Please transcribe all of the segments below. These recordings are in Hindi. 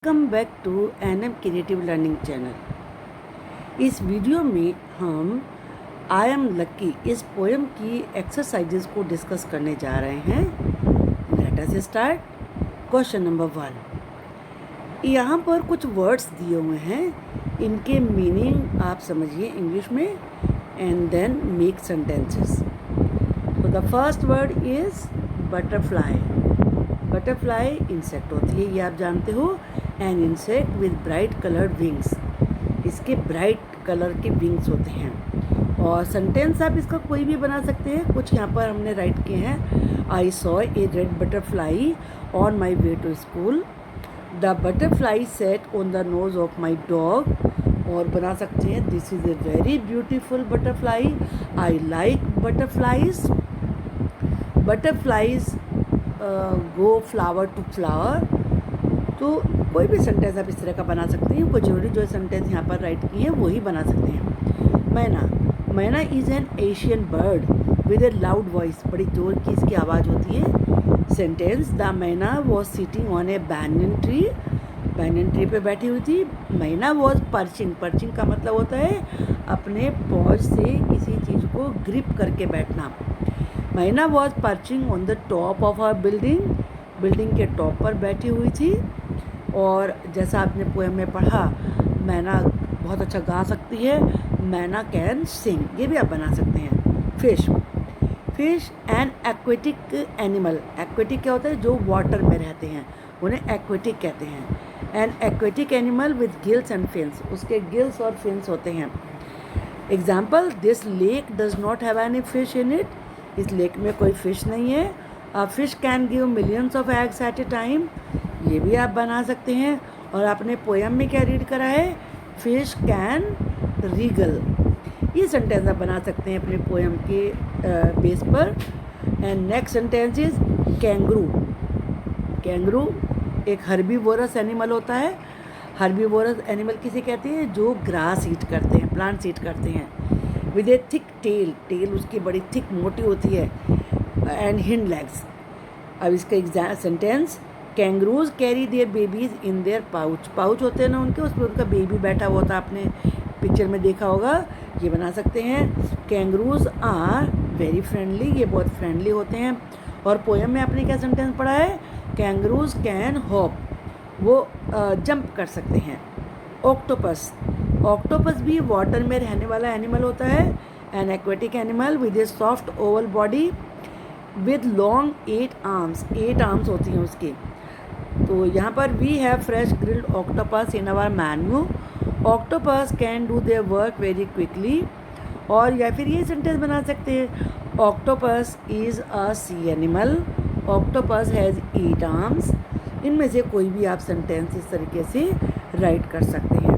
Welcome back to NM creative learning channel. इस वीडियो में हम आई एम लकी इस पोएम की एक्सरसाइजेस को डिस्कस करने जा रहे हैं। Let us start. Question number 1। यहाँ पर कुछ वर्ड्स दिए हुए हैं, इनके मीनिंग आप समझिए इंग्लिश में एंड देन मेक सेंटेंसेस। तो the first word is butterfly. Butterfly insect होती है, ये आप जानते हो। An insect with bright coloured wings, इसके ब्राइट कलर के विंग्स होते हैं। और सेंटेंस आप इसका कोई भी बना सकते हैं। कुछ यहाँ पर हमने राइट किए हैं। I saw a red butterfly on my way to school. The butterfly sat on the nose of my dog. और बना सकते हैं this is a very beautiful butterfly. I like butterflies. Butterflies go flower to flower. तो कोई भी सेंटेंस आप इस तरह का बना सकते हैं। कोई जरूरी जो सेंटेंस यहाँ पर राइट की है वही बना सकते हैं। मैना। मैना is an Asian bird with A loud voice, बड़ी जोर की इसकी आवाज़ होती है। सेंटेंस द मैना was sitting on A banyan tree. Banyan tree पे बैठी हुई थी। मैना वॉज पर्चिंग। पर्चिंग का मतलब होता है अपने पॉज से किसी चीज़ को ग्रिप करके बैठना। Myna was perching on the top of our building. Building के टॉप पर बैठी हुई थी। और जैसा आपने पोएम में पढ़ा, मैना बहुत अच्छा गा सकती है। मैना कैन सिंग, ये भी आप बना सकते हैं। Fish. Fish N aquatic animal. Aquatic क्या होता है? जो वाटर में रहते हैं उन्हें एक्वेटिक कहते हैं। N aquatic animal with gills and fins, उसके गिल्स और फिन्स होते हैं। Example this lake does not have any fish in it. इस लेक में कोई फिश नहीं है। Fish can give millions of eggs eight A time, ये भी आप बना सकते हैं। और आपने पोएम में क्या रीड करा है? Fish can Regal. ये सेंटेंस आप बना सकते हैं अपने पोएम के बेस पर। And next sentence is kangaroo. Kangaroo एक हर्बीवोरस एनिमल होता है। हर्बीवोरस एनिमल किसे कहते हैं? जो ग्रास ईट करते हैं, प्लांट्स ईट करते हैं। With a thick tail, tail उसकी बड़ी थिक मोटी होती है। And hind legs. अब इसका sentence kangaroos carry their babies in their pouch. Pouch होते हैं ना उनके, उसमें उनका बेबी बैठा हुआ था, आपने पिक्चर में देखा होगा। ये बना सकते हैं। कैंगरूज आर वेरी फ्रेंडली, ये बहुत फ्रेंडली होते हैं। और पोएम में आपने क्या सेंटेंस पढ़ा है? कैंगरूज कैन हॉप, वो जंप कर सकते हैं। ऑक्टोपस। ऑक्टोपस भी वाटर में रहने वाला एनिमल होता है। An aquatic animal with a soft oval body with long 8 arms. 8 arms होती हैं उसकी। तो यहाँ पर we have fresh grilled octopus in our menu. Octopus can do their work very quickly. और या फिर ये सेंटेंस बना सकते हैं, octopus is a sea animal. Octopus has 8 arms. इनमें से कोई भी आप सेंटेंस इस तरीके से राइट कर सकते हैं।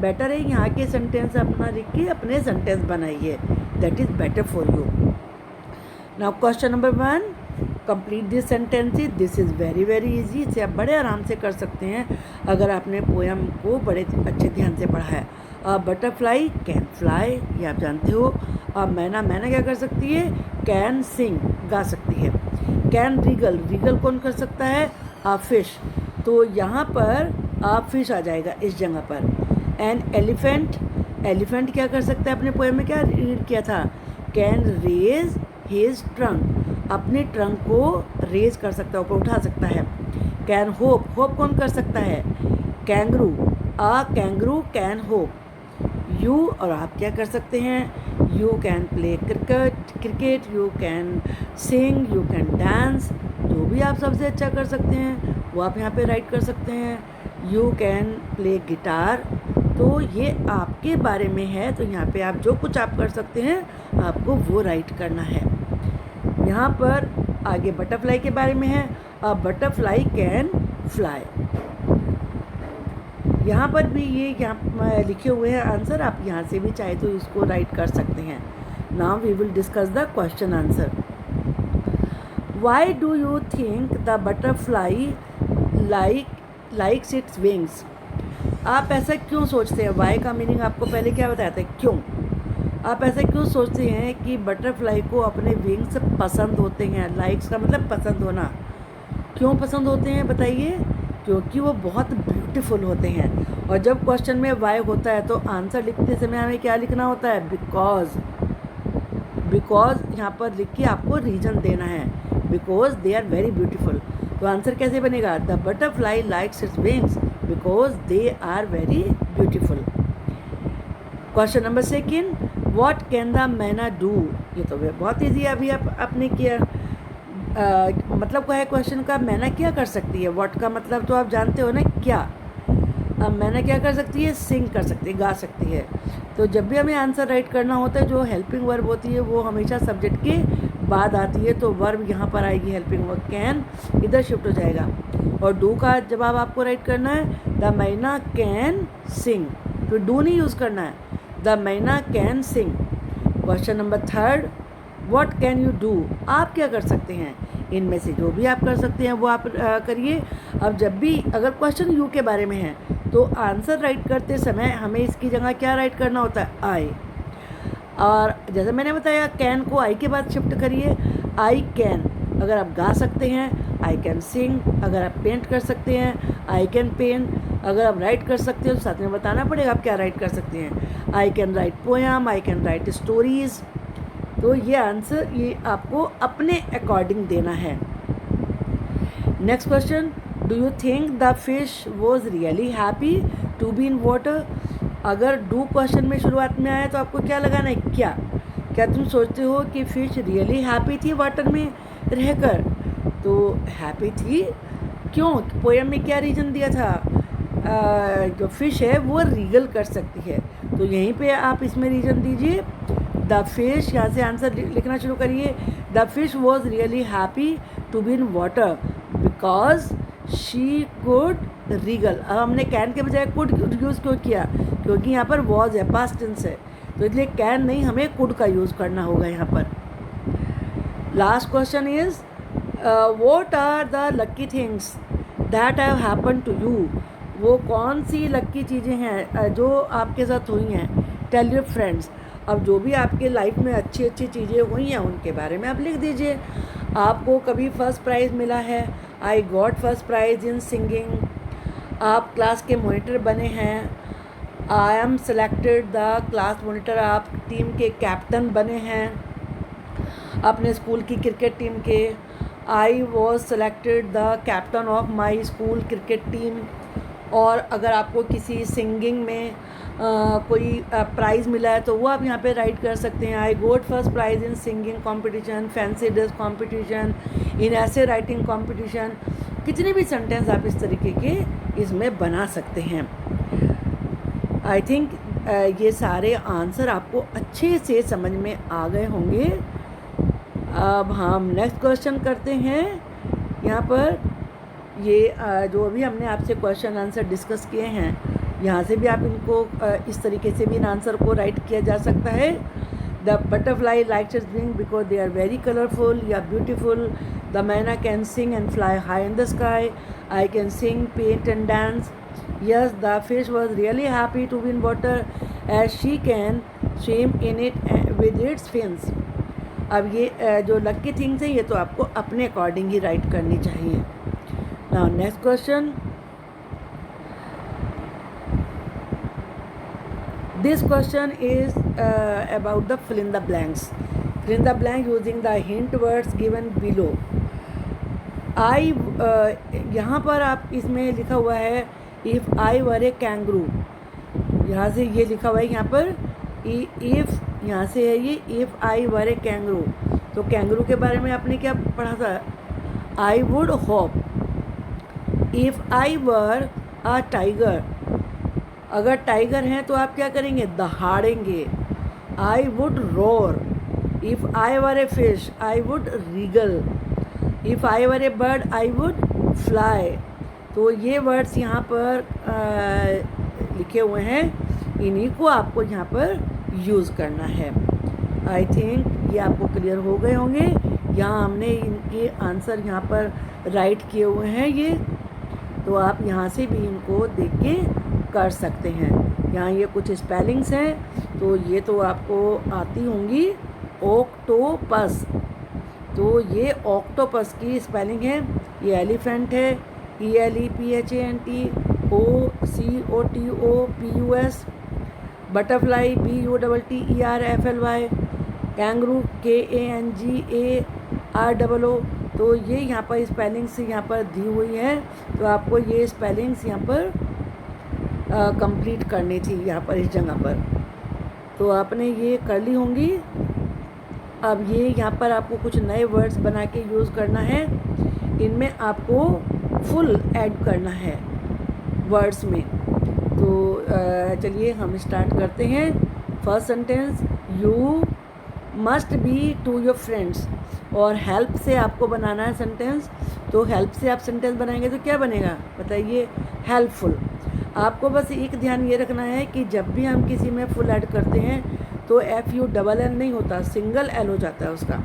बेटर है यहाँ के सेंटेंस अपना लिख के अपने सेंटेंस बनाइए, that is better for you. Now question number 1, complete this sentences. This is very very easy, इसे आप बड़े आराम से कर सकते हैं अगर आपने पोएम को बड़े अच्छे ध्यान से पढ़ा है। बटरफ्लाई कैन फ्लाई, ये आप जानते हो। मैना, मैना क्या कर सकती है? कैन सिंग, गा सकती है। कैन रीगल, रीगल कौन कर सकता है? फिश। तो यहाँ पर फिश आ जाएगा इस जगह पर। एंड एलिफेंट, एलिफेंट क्या कर सकता है? अपने पोएम में क्या रीड किया था? कैन रेज हिज ट्रंक, अपने ट्रंक को रेज कर सकता है, ऊपर उठा सकता है। कैन होप, होप कौन कर सकता है? Kangaroo, kangaroo can hope. You, और आप क्या कर सकते हैं? You can play cricket, you can sing, you can dance. जो भी आप सबसे अच्छा कर सकते हैं वो आप यहाँ पे राइट कर सकते हैं। You can play guitar. तो ये आपके बारे में है, तो यहाँ पे आप जो कुछ आप कर सकते हैं आपको वो राइट करना है। यहाँ पर आगे बटरफ्लाई के बारे में है। A butterfly can fly. यहाँ पर भी ये यहाँ लिखे हुए हैं आंसर, आप यहाँ से भी चाहे तो इसको राइट कर सकते हैं। Now we will discuss the question answer. Why do you think the butterfly likes its wings. आप ऐसा क्यों सोचते हैं? वाई का मीनिंग आपको पहले क्या बताया था? क्यों। आप ऐसा क्यों सोचते हैं कि बटरफ्लाई को अपने विंग्स पसंद होते हैं? लाइक्स का मतलब पसंद होना। क्यों पसंद होते हैं बताइए? क्योंकि वो बहुत ब्यूटीफुल होते हैं। और जब क्वेश्चन में वाई होता है तो आंसर लिखते समय हमें क्या लिखना होता है? बिकॉज। बिकॉज यहाँ पर लिख के आपको रीजन देना है, because they are very beautiful. तो आंसर कैसे बनेगा? The butterfly likes its wings because they are very beautiful. Question number 2, what can the myna do? ये तो बहुत ईजी है, अभी आपने किया। मतलब क्या है क्वेश्चन का? मैना क्या कर सकती है? व्हाट का मतलब तो आप जानते हो ना, क्या। अब मैना क्या कर सकती है? सिंग कर सकती है, गा सकती है। तो जब भी हमें आंसर राइट करना होता है, जो हेल्पिंग वर्ब होती है वो हमेशा सब्जेक्ट के बाद आती है, तो वर्ब यहाँ पर आएगी, हेल्पिंग वर्ब कैन इधर शिफ्ट हो जाएगा। और डू का जवाब आपको राइट करना है, द मैना कैन सिंग, तो डू नहीं यूज़ करना है, the myna can Singh. Question number 3, what can you do? आप क्या कर सकते हैं? इनमें से जो भी आप कर सकते हैं वो आप करिए। अब जब भी अगर क्वेश्चन यू के बारे में है तो आंसर राइट करते समय हमें इसकी जगह क्या राइट करना होता है? आई। और जैसे मैंने बताया, कैन को आई के बाद शिफ्ट करिए, आई कैन। अगर आप गा सकते हैं, आई कैन सिंग। अगर आप पेंट कर सकते हैं, आई कैन पेंट। अगर आप राइट कर सकते हो तो साथ में बताना पड़ेगा आप क्या राइट कर सकते हैं। I can write poem, I can write stories. तो ये आंसर ये आपको अपने अकॉर्डिंग देना है। Next question, do you think the fish was really happy to be in water? अगर डू क्वेश्चन में शुरुआत में आया तो आपको क्या लगाना है? क्या तुम सोचते हो कि फिश रियली हैप्पी थी वाटर में रहकर? तो हैप्पी थी, क्यों? पोएम में क्या रीज़न दिया था? जो फिश है वो रीगल कर सकती है, तो यहीं पे आप इसमें रीज़न दीजिए द फिश। यहाँ से आंसर लिखना शुरू करिए, the fish was really happy to be in water because she could wriggle. अब हमने कैन के बजाय कुड यूज़ क्यों किया? क्योंकि यहाँ पर वॉज है, पास्ट टेंस है, तो इसलिए कैन नहीं, हमें कुड का यूज़ करना होगा यहाँ पर। Last question is, what are the lucky things that have happen to you? वो कौन सी लक्की चीज़ें हैं जो आपके साथ हुई हैं? Tell your friends. अब जो भी आपके लाइफ में अच्छी अच्छी चीज़ें हुई हैं उनके बारे में आप लिख दीजिए। आपको कभी फर्स्ट प्राइज़ मिला है, I got first prize in singing. आप क्लास के मॉनिटर बने हैं, I am selected the class monitor. आप टीम के कैप्टन बने हैं अपने स्कूल की क्रिकेट टीम के, I was selected the captain of my school cricket team. और अगर आपको किसी सिंगिंग में कोई प्राइज़ मिला है तो वो आप यहाँ पे राइट कर सकते हैं, I got first prize in singing competition, fancy dress competition, in ऐसे राइटिंग कंपटीशन। कितने भी सेंटेंस आप इस तरीके के इसमें बना सकते हैं। आई थिंक ये सारे आंसर आपको अच्छे से समझ में आ गए होंगे। अब हम नेक्स्ट क्वेश्चन करते हैं। यहाँ पर ये जो अभी हमने आपसे क्वेश्चन आंसर डिस्कस किए हैं, यहाँ से भी आप इनको इस तरीके से भी इन आंसर को राइट किया जा सकता है। The butterfly likes its wing because they are very colourful या beautiful. The myna can sing and fly high in the sky. I can sing, paint and dance. Yes, the fish was really happy to be in water as she can swim in it with its fins. अब ये जो लक्की थिंग्स हैं ये तो आपको अपने अकॉर्डिंग ही राइट करनी चाहिए। Now next question, this question is about the fill in the blanks. Fill in the blank using the hint words given below. यहाँ पर आप इसमें लिखा हुआ है if I were a kangaroo। यहाँ से ये लिखा हुआ है यहाँ पर if, यहाँ से है ये if I were a kangaroo। तो कैंगरू के बारे में आपने क्या पढ़ा था? I would hop। if I were a tiger, अगर टाइगर हैं तो आप क्या करेंगे? दहाड़ेंगे। I would roar. If I were a fish I would wriggle. If I were a bird I would fly. तो ये वर्ड्स यहाँ पर लिखे हुए हैं, इन्हीं को आपको यहाँ पर यूज़ करना है। आई थिंक ये आपको क्लियर हो गए होंगे। यहाँ हमने इनके आंसर यहाँ पर राइट किए हुए हैं ये, तो आप यहाँ से भी इनको देख के कर सकते हैं। यहाँ ये कुछ स्पेलिंग्स हैं, तो ये तो आपको आती होंगी। ऑक्टोपस, तो ये ऑक्टोपस की स्पेलिंग है। ये एलिफेंट है, ELEPHANTOCOTOPUS, butterfly BUTTERFLY, kangaroo KANGAROO। तो ये यहाँ पर स्पेलिंग्स यहाँ पर दी हुई है, तो आपको ये स्पेलिंग्स यहाँ पर कंप्लीट करनी थी यहाँ पर इस जगह पर, तो आपने ये कर ली होंगी। अब ये यहाँ पर आपको कुछ नए वर्ड्स बना के यूज़ करना है, इनमें आपको फुल ऐड करना है वर्ड्स में। तो चलिए हम स्टार्ट करते हैं। First sentence, you must be to your friends, और हेल्प से आपको बनाना है सेंटेंस। तो हेल्प से आप सेंटेंस बनाएंगे तो क्या बनेगा बताइए, हेल्पफुल। आपको बस एक ध्यान ये रखना है कि जब भी हम किसी में फुल ऐड करते हैं तो FULL नहीं होता, सिंगल L हो जाता है उसका।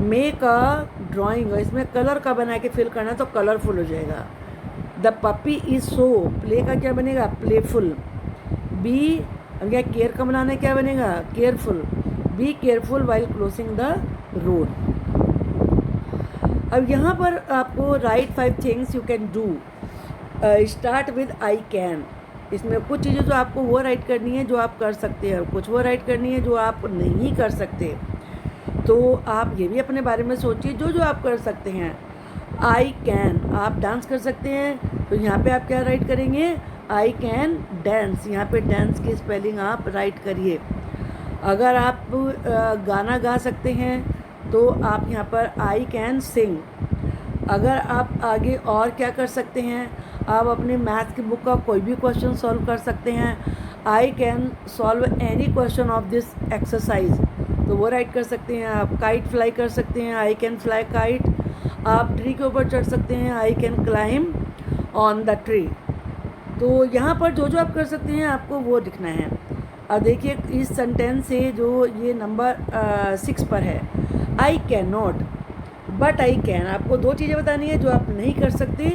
मेक अ ड्राइंग, इसमें कलर का बना के फिल करना तो कलरफुल हो जाएगा। The puppy is so, play का क्या बनेगा, प्लेफुल। बी, अब क्या केयर का बनाना है, क्या बनेगा, careful. B careful while crossing the road. अब यहाँ पर आपको right 5 things you can do. Start with I can. इसमें कुछ चीज़ें जो आपको वो राइट करनी है जो आप कर सकते हैं, कुछ वो राइट करनी है जो आप नहीं कर सकते। तो आप ये भी अपने बारे में सोचिए जो जो आप कर सकते हैं। आई कैन, आप डांस कर सकते हैं, तो यहाँ पे आप क्या राइट करेंगे, आई कैन डांस। यहाँ पे डांस की स्पेलिंग आप राइट करिए। अगर आप गाना गा सकते हैं तो आप यहाँ पर आई कैन सिंग। अगर आप आगे और क्या कर सकते हैं, आप अपने मैथ की बुक का कोई भी क्वेश्चन सॉल्व कर सकते हैं। I can solve any question of this exercise, तो वो राइट कर सकते हैं। आप काइट फ्लाई कर सकते हैं, आई कैन फ्लाई काइट। आप ट्री के ऊपर चढ़ सकते हैं, I can climb on the tree. तो यहाँ पर जो जो आप कर सकते हैं आपको वो लिखना है। अब देखिए इस सेंटेंस से जो ये नंबर 6 पर है, आई can not but I can. आपको दो चीज़ें बतानी है जो आप नहीं कर सकते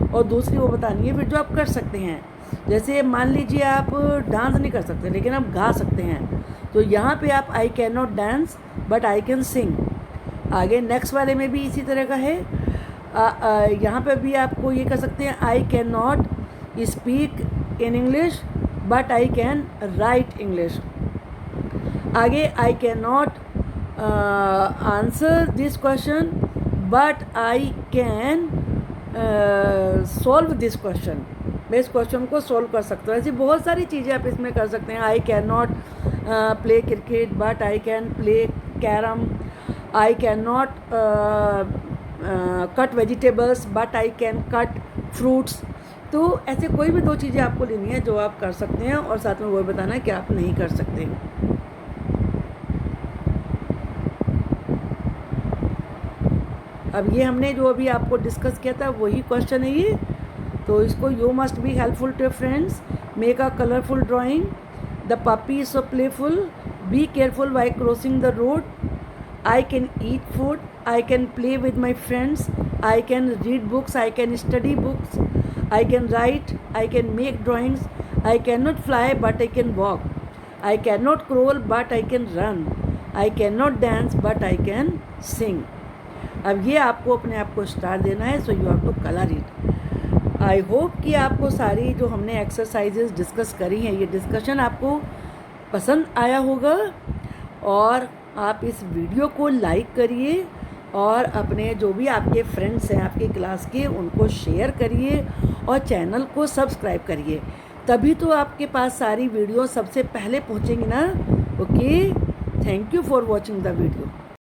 और दूसरी वो बतानी है फिर जो आप कर सकते हैं। जैसे मान लीजिए आप डांस नहीं कर सकते लेकिन आप गा सकते हैं, तो यहाँ पे आप आई can not dance but I can सिंग। आगे नेक्स्ट वाले में भी इसी तरह का है। यहाँ पे भी आपको ये कर सकते हैं, I can not speak in English but I can write English. आगे I can not answer this question but I can solve this question. मैं इस क्वेश्चन को सॉल्व कर सकता हूँ। ऐसी बहुत सारी चीज़ें आप इसमें कर सकते हैं। I can not play cricket but I can play carrom. I can not cut vegetables but I can cut fruits. तो ऐसे कोई भी दो चीज़ें आपको लेनी है जो आप कर सकते हैं और साथ में वो बताना है कि आप नहीं कर सकते। अब ये हमने जो अभी आपको डिस्कस किया था वही क्वेश्चन है ये। तो इसको you must be helpful to your friends, make a colourful drawing, the puppy is so playful, be careful while crossing the road, I can eat food, I can play with my friends, I can read books, I can study books, I can write, I can make drawings, I can not fly but I can walk, I can not crawl but I can run, I can not dance but I can sing. अब ये आपको अपने आप को स्टार देना है। So you have to colour it. I hope कि आपको सारी जो हमने एक्सरसाइजेज डिस्कस करी हैं, ये डिस्कशन आपको पसंद आया होगा और आप इस वीडियो को लाइक करिए और अपने जो भी आपके फ्रेंड्स हैं आपकी क्लास के उनको शेयर करिए और चैनल को सब्सक्राइब करिए, तभी तो आपके पास सारी वीडियो सबसे पहले पहुंचेंगी ना। Okay, thank you for watching the video.